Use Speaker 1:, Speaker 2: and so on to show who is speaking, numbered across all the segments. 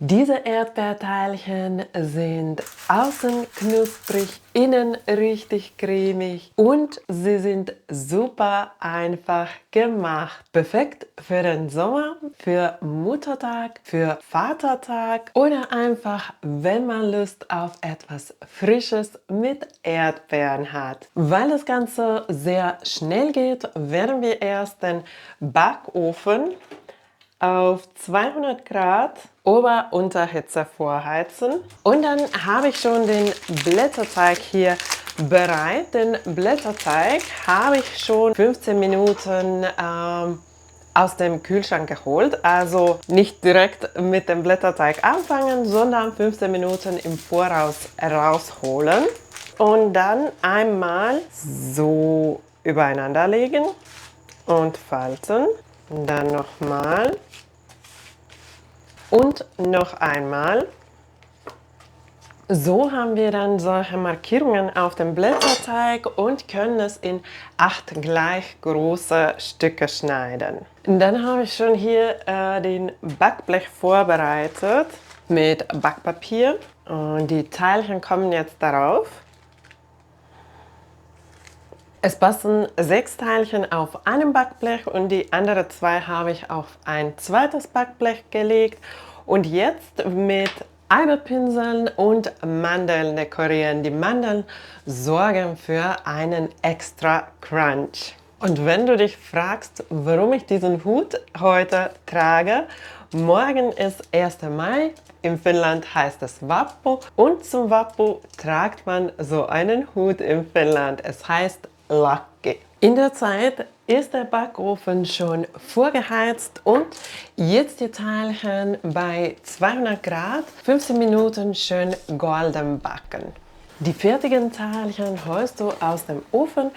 Speaker 1: Diese Erdbeerteilchen sind außen knusprig, innen richtig cremig und sie sind super einfach gemacht. Perfekt für den Sommer, für Muttertag, für Vatertag oder einfach, wenn man Lust auf etwas Frisches mit Erdbeeren hat. Weil das Ganze sehr schnell geht, werden wir erst den Backofen auf 200 Grad Ober-Unterhitze vorheizen. Und dann habe ich schon den Blätterteig hier bereit. Den Blätterteig habe ich schon 15 Minuten aus dem Kühlschrank geholt. Also nicht direkt mit dem Blätterteig anfangen, sondern 15 Minuten im Voraus rausholen. Und dann einmal so übereinander legen und falten. Dann nochmal und noch einmal. So haben wir dann solche Markierungen auf dem Blätterteig und können es in 8 gleich große Stücke schneiden. Dann habe ich schon hier den Backblech vorbereitet mit Backpapier und die Teilchen kommen jetzt darauf. Es passen 6 Teilchen auf einem Backblech und die anderen 2 habe ich auf ein zweites Backblech gelegt. Und jetzt mit Eimerpinseln und Mandeln dekorieren. Die Mandeln sorgen für einen extra Crunch. Und wenn du dich fragst, warum ich diesen Hut heute trage, morgen ist 1. Mai. In Finnland heißt es Vappu und zum Vappu tragt man so einen Hut in Finnland. Es heißt Lakki. In der Zeit ist der Backofen schon vorgeheizt und jetzt die Teilchen bei 200 Grad 15 Minuten schön golden backen. Die fertigen Teilchen holst du aus dem Ofen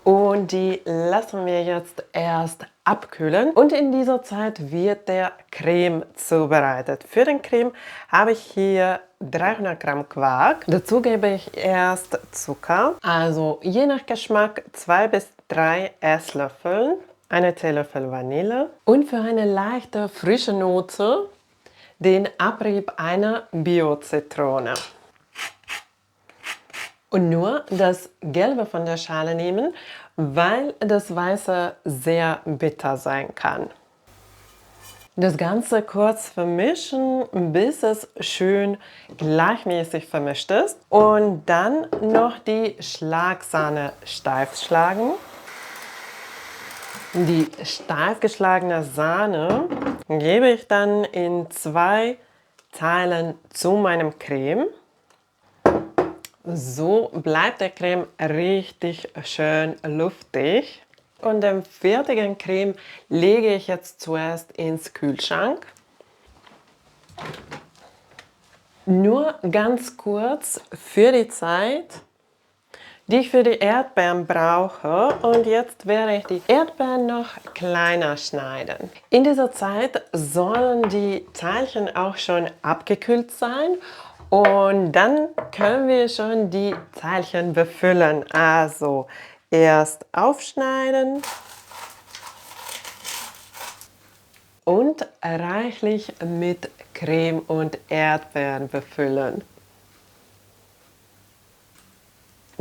Speaker 1: und die lassen wir jetzt erst abkühlen. Und in dieser Zeit wird der Creme zubereitet. Für den Creme habe ich hier 300 Gramm Quark. Dazu gebe ich erst Zucker, also je nach Geschmack 2 bis 3 Esslöffel, eine Teelöffel Vanille und für eine leichte frische Note den Abrieb einer Bio-Zitrone. Und nur das Gelbe von der Schale nehmen, weil das Weiße sehr bitter sein kann. Das Ganze kurz vermischen, bis es schön gleichmäßig vermischt ist. Und dann noch die Schlagsahne steif schlagen. Die steif geschlagene Sahne gebe ich dann in 2 Teilen zu meinem Creme. So bleibt der Creme richtig schön luftig. Und den fertigen Creme lege ich jetzt zuerst ins Kühlschrank. Nur ganz kurz für die Zeit, die ich für die Erdbeeren brauche. Und jetzt werde ich die Erdbeeren noch kleiner schneiden. In dieser Zeit sollen die Teilchen auch schon abgekühlt sein. Und dann können wir schon die Teilchen befüllen. Also erst aufschneiden und reichlich mit Creme und Erdbeeren befüllen.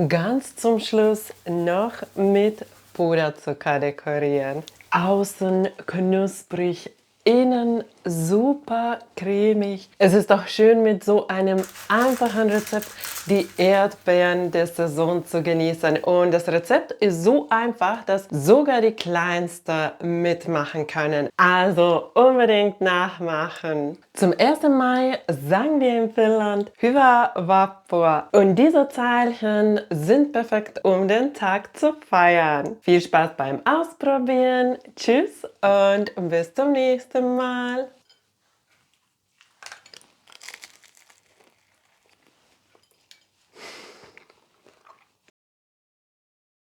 Speaker 1: Ganz zum Schluss noch mit Puderzucker dekorieren. Außen knusprig, innen super cremig. Es ist doch schön, mit so einem einfachen Rezept die Erdbeeren der Saison zu genießen. Und das Rezept ist so einfach, dass sogar die Kleinsten mitmachen können. Also unbedingt nachmachen. Zum 1. Mai sagen wir in Finnland Hyvää Vappua. Und diese Teilchen sind perfekt, um den Tag zu feiern. Viel Spaß beim Ausprobieren. Tschüss und bis zum nächsten Mal.